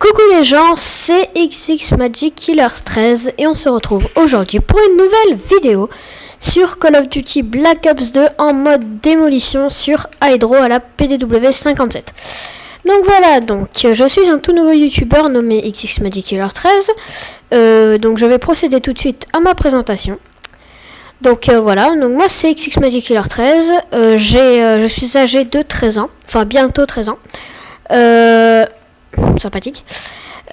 Coucou les gens, c'est XX Magic Killers 13 et on se retrouve aujourd'hui pour une nouvelle vidéo sur Call of Duty Black Ops 2 en mode démolition sur Hydro à la PDW 57. Donc voilà, je suis un tout nouveau youtubeur nommé XX Magic Killers 13. Donc je vais procéder tout de suite à ma présentation. Donc voilà, donc moi c'est XX Magic Killers 13, je suis âgé de 13 ans, enfin bientôt 13 ans. Sympathique.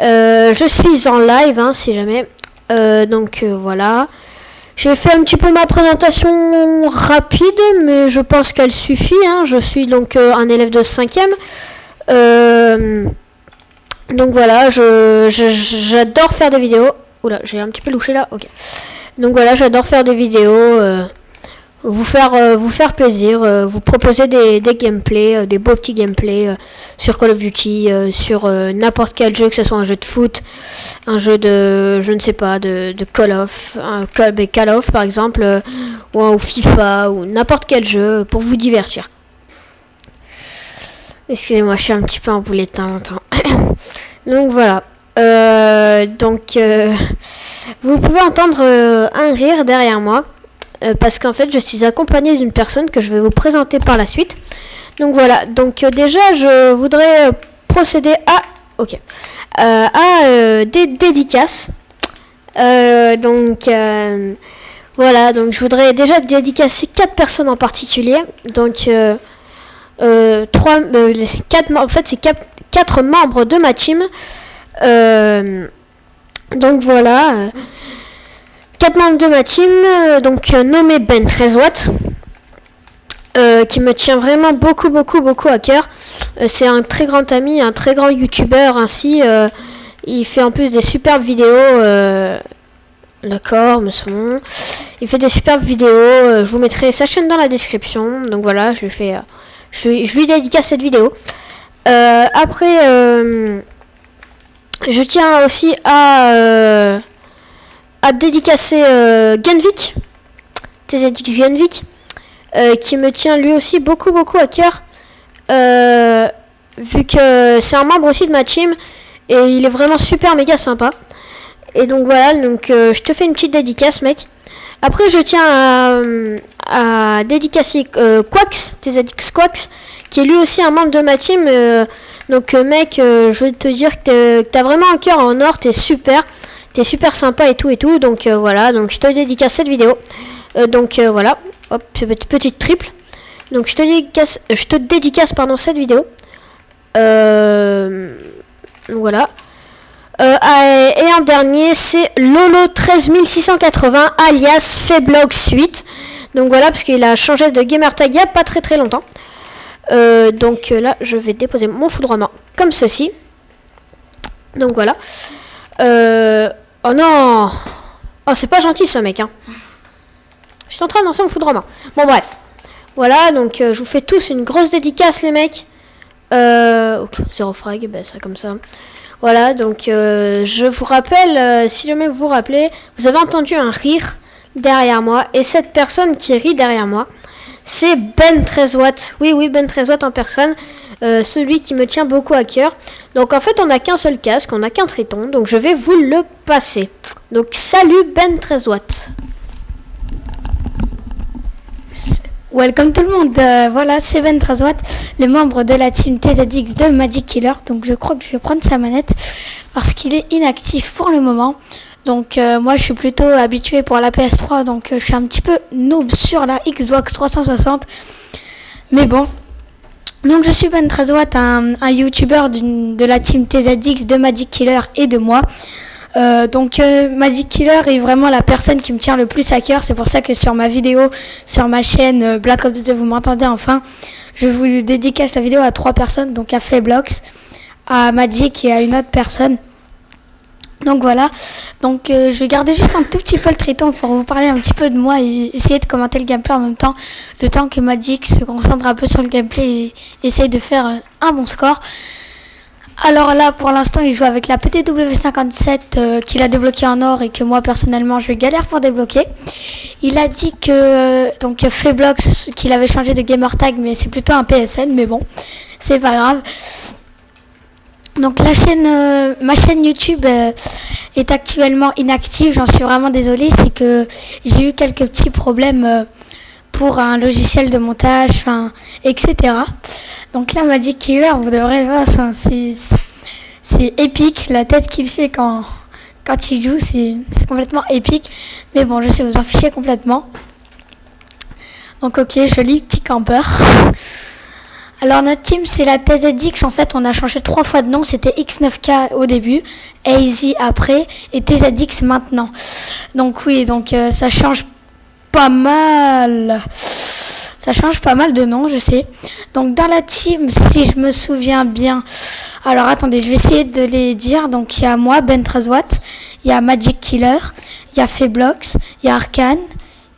Je suis en live si jamais. Voilà. J'ai fait un petit peu ma présentation rapide, mais je pense qu'elle suffit. Je suis donc un élève de 5e. Donc voilà, j'adore faire des vidéos. Oula, j'ai un petit peu louché là. Ok. Donc voilà, j'adore faire des vidéos. Vous faire plaisir, vous proposer des gameplays, des beaux petits gameplays sur Call of Duty, sur n'importe quel jeu, que ce soit un jeu de foot, un jeu de, je ne sais pas, de Call of, Call of par exemple, ou FIFA, ou n'importe quel jeu pour vous divertir. Excusez-moi, je suis un petit peu emboulée de temps en temps. Donc voilà. Vous pouvez entendre un rire derrière moi. Parce qu'en fait je suis accompagnée d'une personne que je vais vous présenter par la suite. Donc voilà, déjà je voudrais procéder des dédicaces. Voilà, donc je voudrais déjà dédicacer 4 personnes en particulier. Donc 4 membres de ma team. Donc voilà. 4 membres de ma team, nommé Ben 13 watts, qui me tient vraiment beaucoup à cœur. C'est un très grand ami, un très grand youtubeur ainsi. Il fait en plus des superbes vidéos. D'accord, mais c'est bon. Il fait des superbes vidéos. Je vous mettrai sa chaîne dans la description. Donc voilà, je lui dédicace cette vidéo. Après, je tiens aussi à dédicacer Genvik, TZX Genvik, qui me tient lui aussi beaucoup à cœur, vu que c'est un membre aussi de ma team et il est vraiment super méga sympa. Et donc voilà, je te fais une petite dédicace, mec. Après je tiens à dédicacer Quax, TZX Quax, qui est lui aussi un membre de ma team. Mec, je vais te dire que t'as vraiment un cœur en or, t'es super sympa et tout. Voilà, je te dédicace cette vidéo. Voilà, hop, petite triple. Donc je te dédicace cette vidéo. Voilà. Et un dernier, c'est Lolo 13680 alias Feblox 8. Donc voilà, parce qu'il a changé de gamertag il y a pas très longtemps. Là, je vais déposer mon foudroiement comme ceci. Donc voilà. Oh non! Oh, c'est pas gentil ce mec, Je suis en train de lancer mon foudroiement. Bon, bref. Voilà, je vous fais tous une grosse dédicace, les mecs. Zéro frag, c'est comme ça. Voilà, je vous rappelle, si jamais vous vous rappelez, vous avez entendu un rire derrière moi. Et cette personne qui rit derrière moi, c'est Ben 13 watts. Oui, Ben 13 watts en personne. Celui qui me tient beaucoup à cœur. Donc en fait on n'a qu'un seul casque, on n'a qu'un triton, donc je vais vous le passer. Donc salut Ben 13 watts. Welcome tout le monde, voilà c'est Ben 13 watts, le membre de la team TZX de Magic Killer. Donc je crois que je vais prendre sa manette parce qu'il est inactif pour le moment. Donc moi je suis plutôt habitué pour la PS3, donc je suis un petit peu noob sur la Xbox 360. Mais bon. Donc je suis Ben 13 watts, un youtubeur de la team TZX, de Magic Killer et de moi. Magic Killer est vraiment la personne qui me tient le plus à cœur. C'est pour ça que sur ma vidéo, sur ma chaîne Black Ops 2, vous m'entendez enfin. Je vous dédicace la vidéo à 3 personnes, donc à Feblox, à Magic et à une autre personne. Donc voilà, je vais garder juste un tout petit peu le triton pour vous parler un petit peu de moi et essayer de commenter le gameplay en même temps, le temps que Magic se concentre un peu sur le gameplay et essaye de faire un bon score. Alors là, pour l'instant, il joue avec la PDW 57 qu'il a débloqué en or et que moi personnellement je galère pour débloquer. Il a dit que Feblox qu'il avait changé de gamertag, mais c'est plutôt un PSN, mais bon, c'est pas grave. Donc ma chaîne YouTube est actuellement inactive. J'en suis vraiment désolée. C'est que j'ai eu quelques petits problèmes pour un logiciel de montage, etc. Donc là, Magic Killer, vous devrez le voir, c'est épique. La tête qu'il fait quand il joue, c'est complètement épique. Mais bon, je sais, vous en fichez complètement. Donc ok, joli petit campeur. Alors notre team c'est la TZX, en fait on a changé 3 fois de nom, c'était X9K au début, AZ après et TZX maintenant. Donc oui, ça change pas mal. Ça change pas mal de noms, je sais. Donc dans la team, si je me souviens bien, alors attendez, je vais essayer de les dire. Donc il y a moi, Ben 13W, il y a Magic Killer, il y a Feblox, il y a Arcane,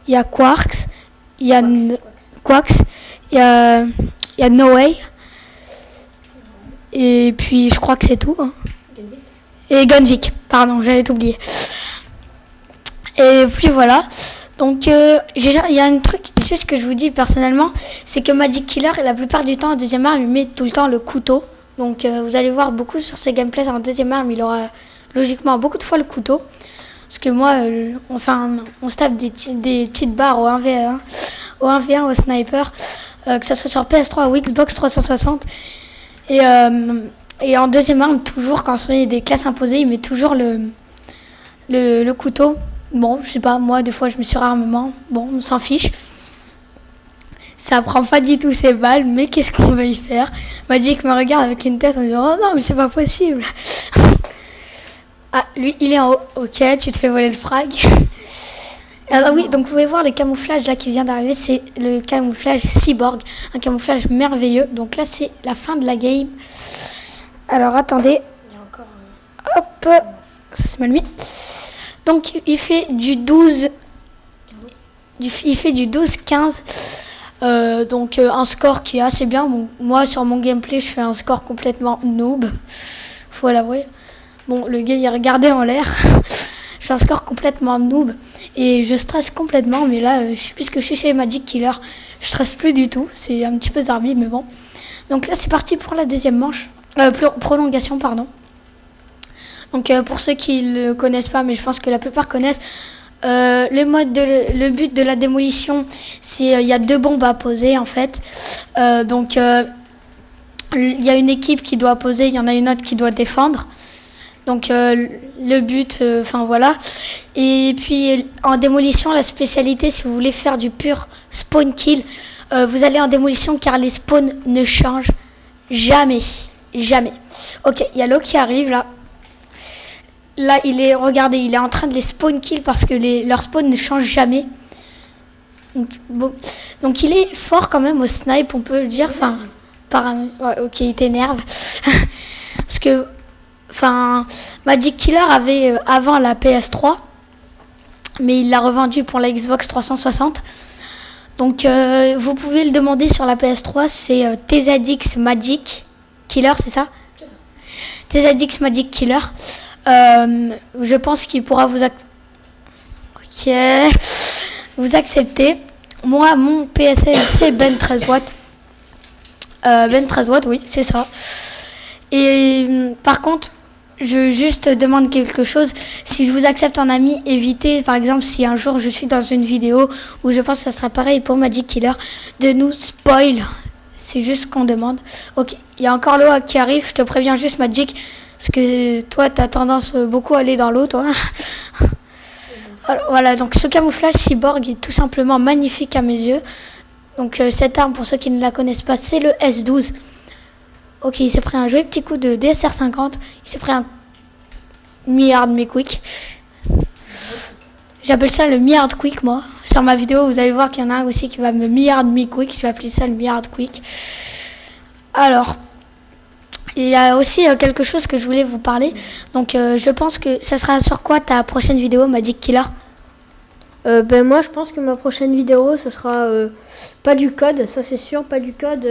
il y a Quarks, il y a Quax, il y a No Way. Et puis je crois que c'est tout. Hein. Et Gunvik, pardon, j'allais t'oublier. Et puis voilà. Donc il y a un truc juste que je vous dis personnellement, c'est que Magic Killer, la plupart du temps en deuxième arme, il met tout le temps le couteau. Donc vous allez voir beaucoup sur ses gameplays en deuxième arme, il aura logiquement beaucoup de fois le couteau. Parce que moi, on se tape des petites barres au 1v1, au sniper, que ce soit sur PS3 ou Xbox 360. Et en deuxième arme, toujours, quand on met des classes imposées, il met toujours le couteau. Bon, je sais pas, moi, des fois, je me suis rarement. Bon, on s'en fiche. Ça prend pas du tout ses balles, mais qu'est-ce qu'on va y faire? Magic me regarde avec une tête en disant « Oh non, mais c'est pas possible !» Ah, lui, il est en haut. Ok, tu te fais voler le frag. Alors oui, donc vous pouvez voir le camouflage là qui vient d'arriver, c'est le camouflage cyborg, un camouflage merveilleux. Donc là, c'est la fin de la game. Alors attendez. Hop, ça c'est mal mis. Donc il fait du 12. Il fait du 12-15. Donc un score qui est assez bien. Bon, moi sur mon gameplay, je fais un score complètement noob. Faut l'avouer. Bon, le gars, il a regardé en l'air. Je fais un score complètement noob. Et je stresse complètement. Mais là, puisque je suis chez Magic Killer, je stresse plus du tout. C'est un petit peu zarbi, mais bon. Donc là, c'est parti pour la deuxième manche. Prolongation, pardon. Donc pour ceux qui ne le connaissent pas, mais je pense que la plupart connaissent, le but de la démolition, c'est il y a 2 bombes à poser, en fait. Donc il y a une équipe qui doit poser, il y en a une autre qui doit défendre. Donc le but, voilà. Et puis en démolition, la spécialité, si vous voulez faire du pur spawn kill, vous allez en démolition car les spawns ne changent jamais. Jamais. Ok, il y a l'eau qui arrive là. Là, regardez, il est en train de les spawn kill parce que leurs spawns ne changent jamais. Donc il est fort quand même au snipe, on peut le dire. Ouais, ok, il t'énerve. Parce que Magic Killer avait avant la PS3, mais il l'a revendu pour la Xbox 360. Donc vous pouvez le demander sur la PS3, c'est TZX Magic Killer, c'est ça? TZX Magic Killer. Je pense qu'il pourra vous accepter. Moi, mon PSN, c'est Ben 13W. Ben 13W, oui, c'est ça. Et par contre, je juste demande quelque chose. Si je vous accepte en ami, évitez, par exemple, si un jour je suis dans une vidéo où je pense que ça sera pareil pour Magic Killer, de nous spoil. C'est juste ce qu'on demande. Ok, il y a encore l'eau qui arrive. Je te préviens juste, Magic, parce que toi, tu as tendance beaucoup à aller dans l'eau, toi. Alors, voilà, donc ce camouflage cyborg est tout simplement magnifique à mes yeux. Donc cette arme, pour ceux qui ne la connaissent pas, c'est le S12. Ok, il s'est pris un joli petit coup de DSR 50. Il s'est pris un mi-hard mi-quick. J'appelle ça le mi-hard quick, moi. Sur ma vidéo, vous allez voir qu'il y en a un aussi qui va me mi-hard mi-quick. Je vais appeler ça le mi-hard quick. Alors, il y a aussi quelque chose que je voulais vous parler. Donc, je pense que ça sera sur quoi ta prochaine vidéo, Magic Killer? Moi, je pense que ma prochaine vidéo, ce sera pas du code, ça c'est sûr, pas du code.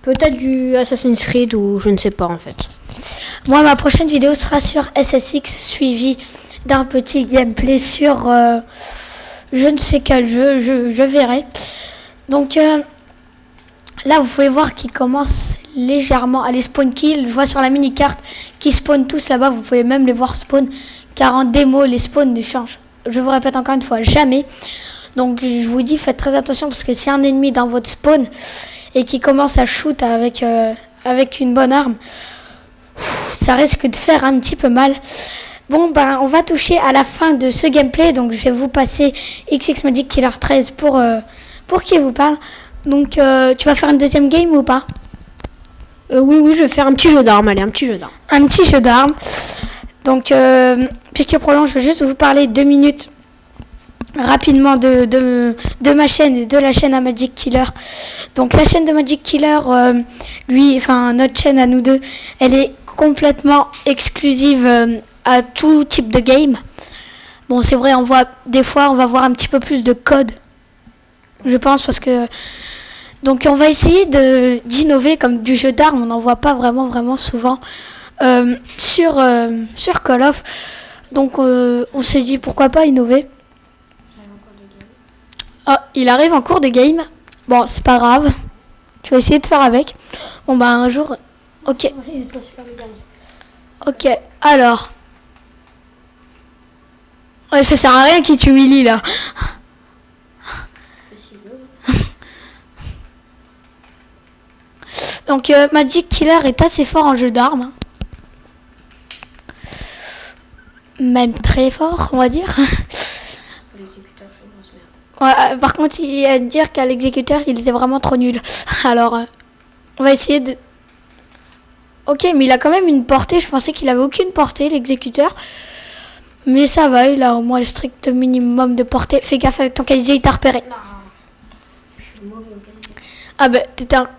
Peut-être du Assassin's Creed ou je ne sais pas en fait. Moi, ma prochaine vidéo sera sur SSX, suivi d'un petit gameplay sur je ne sais quel jeu, je verrai. Donc là, vous pouvez voir qu'il commence légèrement à les spawn kills. Je vois sur la mini-carte qui spawn tous là-bas. Vous pouvez même les voir spawn. Car en démo, les spawns ne changent. Je vous répète encore une fois, jamais. Donc je vous dis, faites très attention parce que si un ennemi dans votre spawn et qui commence à shoot avec une bonne arme, ça risque de faire un petit peu mal. Bon, on va toucher à la fin de ce gameplay. Donc je vais vous passer XX Magic Killer 13 pour qui vous parle. Donc tu vas faire une deuxième game ou pas? Oui, je vais faire un petit jeu d'armes. Allez, un petit jeu d'armes. Un petit jeu d'armes. Donc, puisque prolonge, je vais juste vous parler 2 minutes rapidement de ma chaîne et de la chaîne à Magic Killer. Donc la chaîne de Magic Killer, notre chaîne à nous deux, elle est complètement exclusive à tout type de game. Bon, c'est vrai, des fois on va voir un petit peu plus de code, je pense, parce que donc on va essayer d'innover comme du jeu d'armes. On n'en voit pas vraiment souvent sur Call of. Donc on s'est dit pourquoi pas innover. Ah, il arrive en cours de game. Bon, c'est pas grave. Tu vas essayer de faire avec. Bon, un jour... Ok. Ok, alors... Ouais, ça sert à rien qu'il t'humilie, là. Donc, Magic Killer est assez fort en jeu d'armes. Même très fort, on va dire. Ouais, par contre, il y a à dire qu'à l'exécuteur, il était vraiment trop nul. Alors, on va essayer de... Ok, mais il a quand même une portée. Je pensais qu'il avait aucune portée, l'exécuteur. Mais ça va, il a au moins le strict minimum de portée. Fais gaffe avec ton casier, il t'a repéré. Non, je suis mauvais au casier. Ah bah, t'étais un...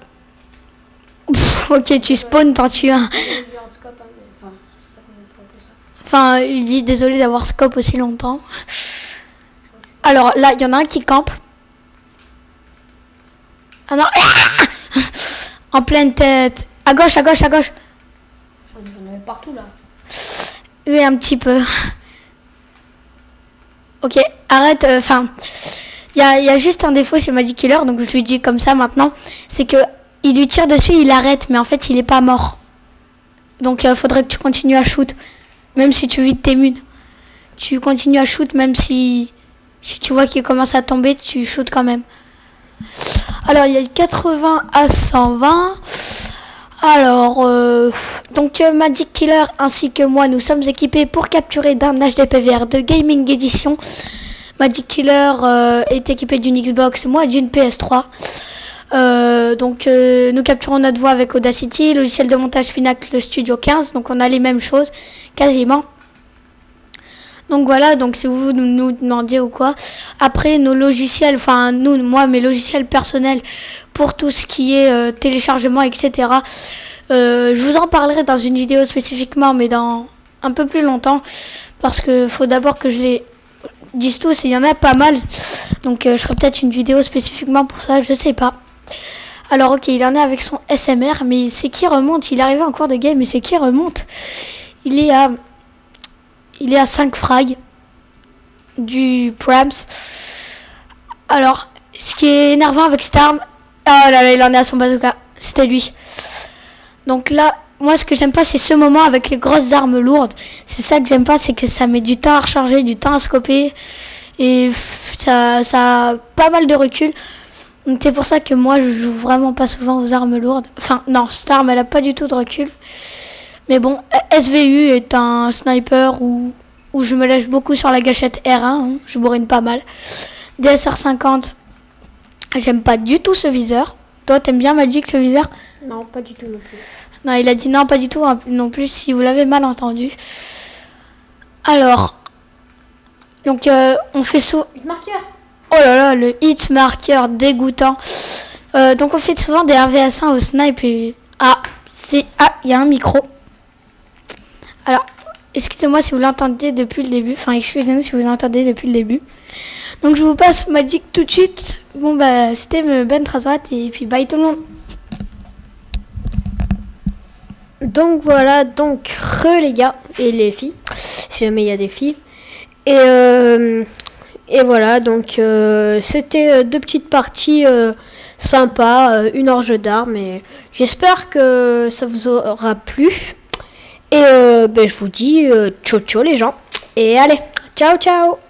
ok, tu spawns, t'en tues un. Enfin, il dit désolé d'avoir scope aussi longtemps. Alors là, il y en a un qui campe. Ah non. En pleine tête. À gauche. J'en avais partout là. Oui, un petit peu. Ok, arrête. Il y a juste un défaut chez Magic Killer, donc je lui dis comme ça maintenant. C'est que il lui tire dessus, il arrête, mais en fait, il est pas mort. Donc, faudrait que tu continues à shoot. Même si tu vides tes munes. Tu continues à shoot, même si tu vois qu'il commence à tomber, tu shootes quand même. Alors, il y a 80 à 120. Alors, Magic Killer ainsi que moi, nous sommes équipés pour capturer d'un HDPVR de Gaming Edition. Magic Killer est équipé d'une Xbox, moi d'une PS3. Nous capturons notre voix avec Audacity, logiciel de montage Pinacle Studio 15. Donc, on a les mêmes choses, quasiment. Donc voilà, donc si vous nous demandiez ou quoi, après nos logiciels, mes logiciels personnels pour tout ce qui est téléchargement, etc. Je vous en parlerai dans une vidéo spécifiquement, mais dans un peu plus longtemps, parce que faut d'abord que je les dise tous, et il y en a pas mal. Donc je ferai peut-être une vidéo spécifiquement pour ça, je sais pas. Alors ok, il en est avec son SMR, mais c'est qui remonte, il est arrivé en cours de game, mais c'est qui remonte. Il est à 5 frags du Prams. Alors, ce qui est énervant avec cette arme... Oh là là, il en est à son bazooka. C'était lui. Donc là, moi ce que j'aime pas, c'est ce moment avec les grosses armes lourdes. C'est ça que j'aime pas, c'est que ça met du temps à recharger, du temps à scoper. Et ça a pas mal de recul. Donc c'est pour ça que moi je joue vraiment pas souvent aux armes lourdes. Enfin non, cette arme elle a pas du tout de recul. Mais bon, SVU est un sniper où je me lâche beaucoup sur la gâchette R1, je bourrine pas mal. DSR 50, j'aime pas du tout ce viseur. Toi, t'aimes bien Magic ce viseur? Non, pas du tout non plus. Non, il a dit non, pas du tout non plus, si vous l'avez mal entendu. Alors, donc on fait ça. Hit marqueur. Oh là là, le hit marqueur dégoûtant. Donc on fait souvent des RVS1 au snipe et... il y a un micro. Alors, excusez-moi si vous l'entendez depuis le début. Enfin, excusez-nous si vous l'entendez depuis le début. Donc, je vous passe Magic tout de suite. Bon, c'était Ben Traswat et puis bye tout le monde. Donc, voilà. Donc, les gars et les filles. Si jamais il y a des filles. Et voilà. Donc, c'était 2 petites parties sympa, une orge d'armes. Et j'espère que ça vous aura plu. Et je vous dis ciao ciao les gens. Et allez, ciao ciao.